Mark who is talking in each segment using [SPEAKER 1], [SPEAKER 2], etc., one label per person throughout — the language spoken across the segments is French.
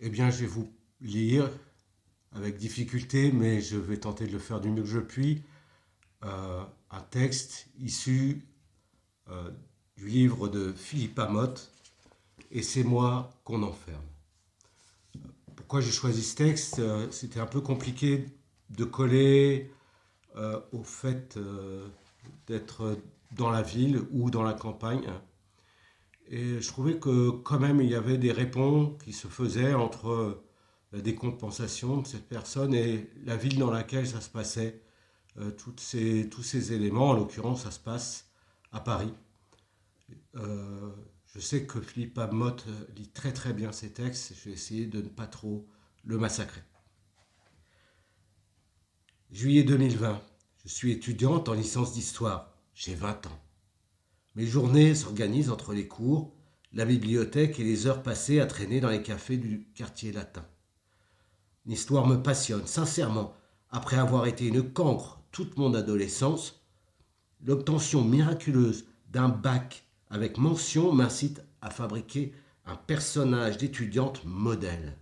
[SPEAKER 1] Eh bien, je vais vous lire avec difficulté, mais je vais tenter de le faire du mieux que je puis, un texte issu euh, du livre de Philippe Amotte, Et c'est moi qu'on enferme. Pourquoi j'ai choisi ce texte? C'était un peu compliqué de coller au fait d'être dans la ville ou dans la campagne. Et je trouvais que quand même il y avait des réponses qui se faisaient entre la décompensation de cette personne et la ville dans laquelle ça se passait. Tous ces éléments, en l'occurrence, ça se passe à Paris. Euh, je sais que Philippe Amotte lit très très bien ses textes. Je vais essayer de ne pas trop le massacrer. Juillet 2020. Je suis étudiante en licence d'histoire. J'ai 20 ans. Mes journées s'organisent entre les cours, la bibliothèque et les heures passées à traîner dans les cafés du quartier latin. L'histoire me passionne, sincèrement. Après avoir été une cancre toute mon adolescence, l'obtention miraculeuse d'un bac avec mention m'incite à fabriquer un personnage d'étudiante modèle.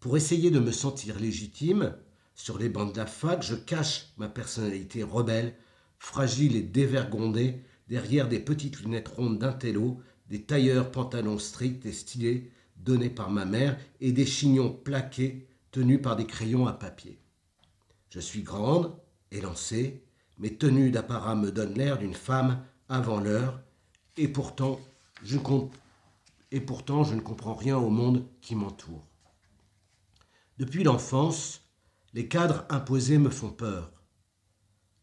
[SPEAKER 1] Pour essayer de me sentir légitime, sur les bancs de la fac, je cache ma personnalité rebelle, fragile et dévergondée, derrière des petites lunettes rondes d'intello, des tailleurs pantalons stricts et stylés donnés par ma mère et des chignons plaqués tenus par des crayons à papier. Je suis grande, élancée, mes tenues d'apparat me donnent l'air d'une femme avant l'heure, et pourtant, je compte, et pourtant je ne comprends rien au monde qui m'entoure. Depuis l'enfance, les cadres imposés me font peur.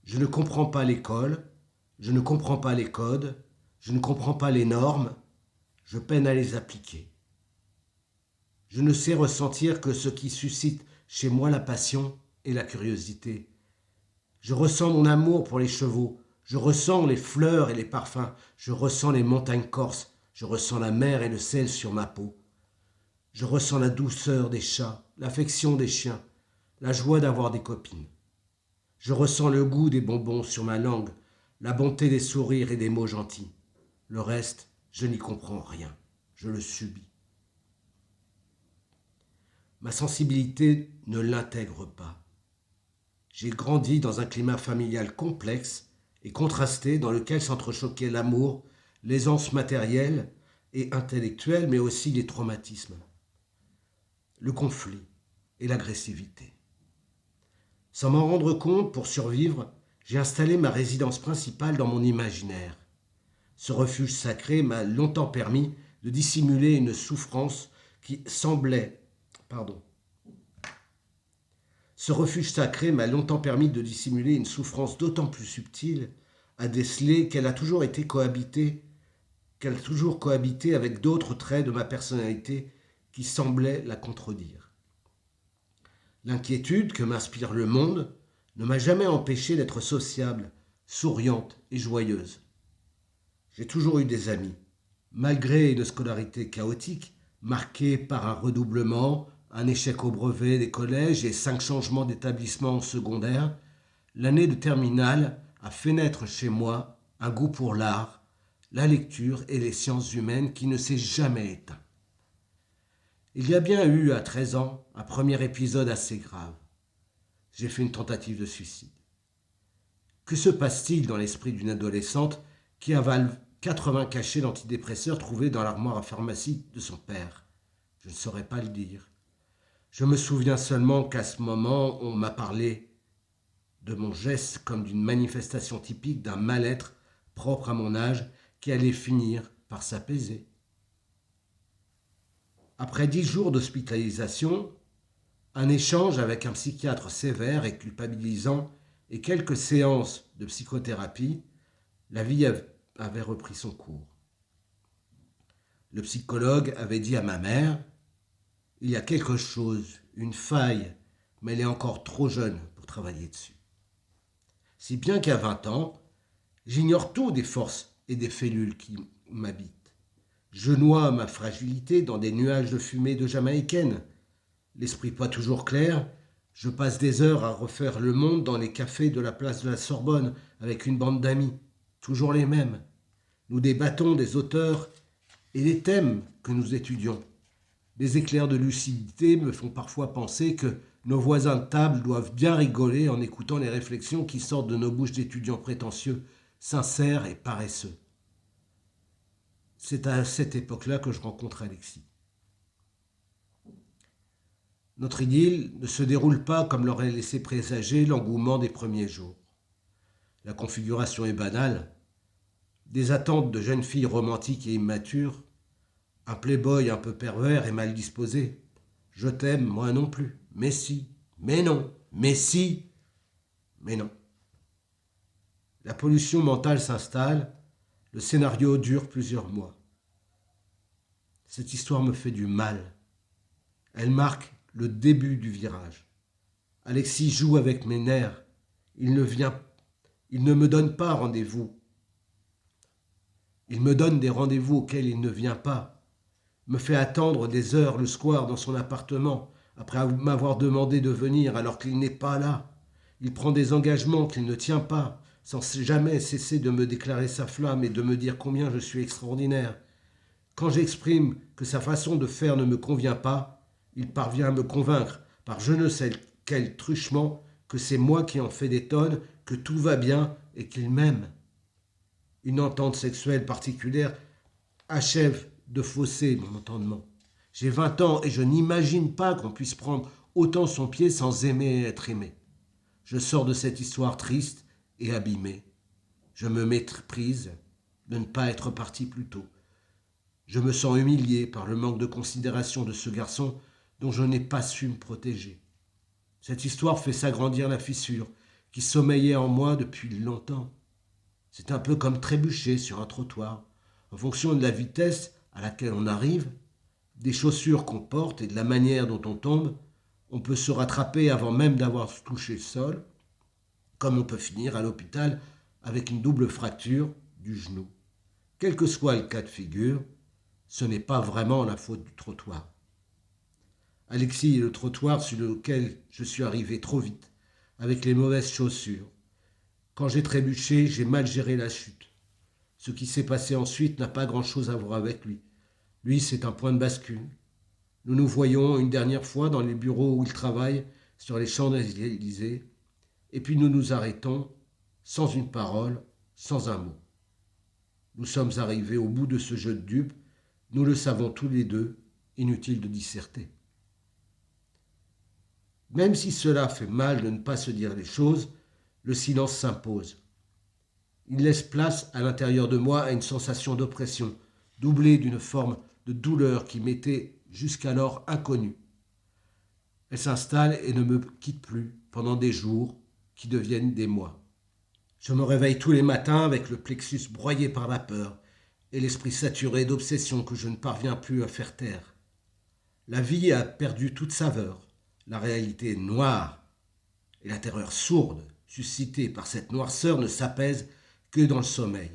[SPEAKER 1] Je ne comprends pas l'école, je ne comprends pas les codes, je ne comprends pas les normes, je peine à les appliquer. Je ne sais ressentir que ce qui suscite chez moi la passion et la curiosité. Je ressens mon amour pour les chevaux, je ressens les fleurs et les parfums, je ressens les montagnes corses, je ressens la mer et le sel sur ma peau. Je ressens la douceur des chats, l'affection des chiens, la joie d'avoir des copines. Je ressens le goût des bonbons sur ma langue, la bonté des sourires et des mots gentils. Le reste, je n'y comprends rien. Je le subis. Ma sensibilité ne l'intègre pas. J'ai grandi dans un climat familial complexe et contrasté dans lequel s'entrechoquaient l'amour, l'aisance matérielle et intellectuelle, mais aussi les traumatismes, le conflit et l'agressivité. Sans m'en rendre compte, pour survivre, j'ai installé ma résidence principale dans mon imaginaire. Ce refuge sacré m'a longtemps permis de dissimuler une souffrance qui semblait... Pardon. Ce refuge sacré m'a longtemps permis de dissimuler une souffrance d'autant plus subtile à déceler qu'elle a toujours cohabité avec d'autres traits de ma personnalité qui semblaient la contredire. L'inquiétude que m'inspire le monde ne m'a jamais empêché d'être sociable, souriante et joyeuse. J'ai toujours eu des amis. Malgré une scolarité chaotique, marquée par un redoublement, un échec au brevet des collèges et 5 changements d'établissement en secondaire, l'année de terminale a fait naître chez moi un goût pour l'art, la lecture et les sciences humaines qui ne s'est jamais éteint. Il y a bien eu, à 13 ans, un premier épisode assez grave. J'ai fait une tentative de suicide. Que se passe-t-il dans l'esprit d'une adolescente qui avale 80 cachets d'antidépresseurs trouvés dans l'armoire à pharmacie de son père? Je ne saurais pas le dire. Je me souviens seulement qu'à ce moment, on m'a parlé de mon geste comme d'une manifestation typique d'un mal-être propre à mon âge qui allait finir par s'apaiser. Après 10 jours d'hospitalisation, un échange avec un psychiatre sévère et culpabilisant et quelques séances de psychothérapie, la vie avait repris son cours. Le psychologue avait dit à ma mère: il y a quelque chose, une faille, mais elle est encore trop jeune pour travailler dessus. Si bien qu'à 20 ans, j'ignore tout des forces et des félules qui m'habitent. Je noie ma fragilité dans des nuages de fumée de jamaïcaine. L'esprit pas toujours clair, je passe des heures à refaire le monde dans les cafés de la place de la Sorbonne avec une bande d'amis, toujours les mêmes. Nous débattons des auteurs et des thèmes que nous étudions. Des éclairs de lucidité me font parfois penser que nos voisins de table doivent bien rigoler en écoutant les réflexions qui sortent de nos bouches d'étudiants prétentieux, sincères et paresseux. C'est à cette époque-là que je rencontre Alexis. Notre idylle ne se déroule pas comme l'aurait laissé présager l'engouement des premiers jours. La configuration est banale. Des attentes de jeunes filles romantiques et immatures, un playboy un peu pervers et mal disposé. Je t'aime, moi non plus. Mais si, mais non, mais si, mais non. La pollution mentale s'installe, le scénario dure plusieurs mois. Cette histoire me fait du mal. Elle marque le début du virage. Alexis joue avec mes nerfs. Il ne me donne pas rendez-vous. Il me donne des rendez-vous auxquels il ne vient pas. Me fait attendre des heures le soir dans son appartement, après m'avoir demandé de venir alors qu'il n'est pas là. Il prend des engagements qu'il ne tient pas, sans jamais cesser de me déclarer sa flamme et de me dire combien je suis extraordinaire. Quand j'exprime que sa façon de faire ne me convient pas, il parvient à me convaincre, par je ne sais quel truchement, que c'est moi qui en fais des tonnes, que tout va bien et qu'il m'aime. Une entente sexuelle particulière achève de fausser mon entendement. J'ai 20 ans et je n'imagine pas qu'on puisse prendre autant son pied sans aimer et être aimé. Je sors de cette histoire triste et abîmée. Je me méprise de ne pas être parti plus tôt. Je me sens humilié par le manque de considération de ce garçon dont je n'ai pas su me protéger. Cette histoire fait s'agrandir la fissure qui sommeillait en moi depuis longtemps. C'est un peu comme trébucher sur un trottoir. En fonction de la vitesse à laquelle on arrive, des chaussures qu'on porte et de la manière dont on tombe, on peut se rattraper avant même d'avoir touché le sol, comme on peut finir à l'hôpital avec une double fracture du genou. Quel que soit le cas de figure, ce n'est pas vraiment la faute du trottoir. Alexis est le trottoir sur lequel je suis arrivé trop vite, avec les mauvaises chaussures. Quand j'ai trébuché, j'ai mal géré la chute. Ce qui s'est passé ensuite n'a pas grand-chose à voir avec lui. Lui, c'est un point de bascule. Nous nous voyons une dernière fois dans les bureaux où il travaille, sur les Champs-Élysées, et puis nous nous arrêtons, sans une parole, sans un mot. Nous sommes arrivés au bout de ce jeu de dupes, nous le savons tous les deux, inutile de disserter. Même si cela fait mal de ne pas se dire les choses, le silence s'impose. Il laisse place à l'intérieur de moi à une sensation d'oppression, doublée d'une forme de douleur qui m'était jusqu'alors inconnue. Elle s'installe et ne me quitte plus pendant des jours qui deviennent des mois. Je me réveille tous les matins avec le plexus broyé par la peur et l'esprit saturé d'obsessions que je ne parviens plus à faire taire. La vie a perdu toute saveur, la réalité est noire, et la terreur sourde suscitée par cette noirceur ne s'apaise que dans le sommeil.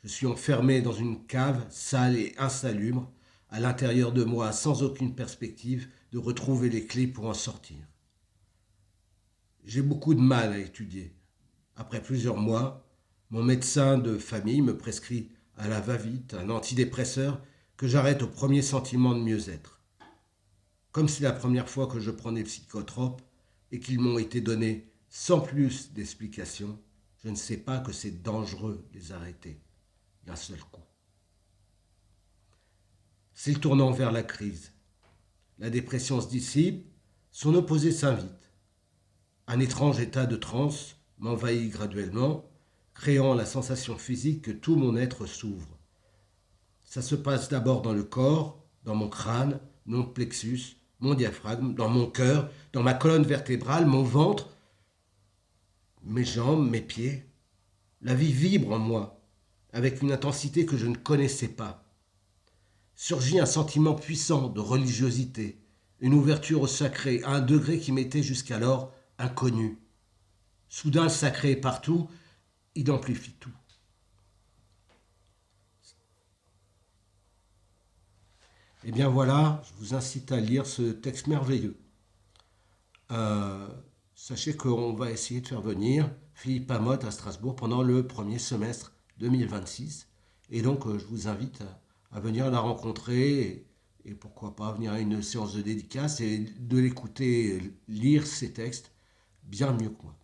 [SPEAKER 1] Je suis enfermé dans une cave sale et insalubre, à l'intérieur de moi, sans aucune perspective de retrouver les clés pour en sortir. J'ai beaucoup de mal à étudier. Après plusieurs mois, mon médecin de famille me prescrit à la va-vite un antidépresseur que j'arrête au premier sentiment de mieux-être. Comme c'est la première fois que je prends des psychotropes et qu'ils m'ont été donnés sans plus d'explication, je ne sais pas que c'est dangereux de les arrêter d'un seul coup. C'est le tournant vers la crise. La dépression se dissipe, son opposé s'invite. Un étrange état de transe m'envahit graduellement, créant la sensation physique que tout mon être s'ouvre. Ça se passe d'abord dans le corps, dans mon crâne, mon plexus, mon diaphragme, dans mon cœur, dans ma colonne vertébrale, mon ventre, mes jambes, mes pieds. La vie vibre en moi, avec une intensité que je ne connaissais pas. Surgit un sentiment puissant de religiosité, une ouverture au sacré à un degré qui m'était jusqu'alors inconnu. Soudain, le sacré est partout, il amplifie tout. Eh bien voilà, je vous incite à lire ce texte merveilleux. Sachez qu'on va essayer de faire venir Philippe Amotte à Strasbourg pendant le premier semestre 2026. Et donc, je vous invite à venir la rencontrer et pourquoi pas venir à une séance de dédicace et de l'écouter lire ses textes bien mieux que moi.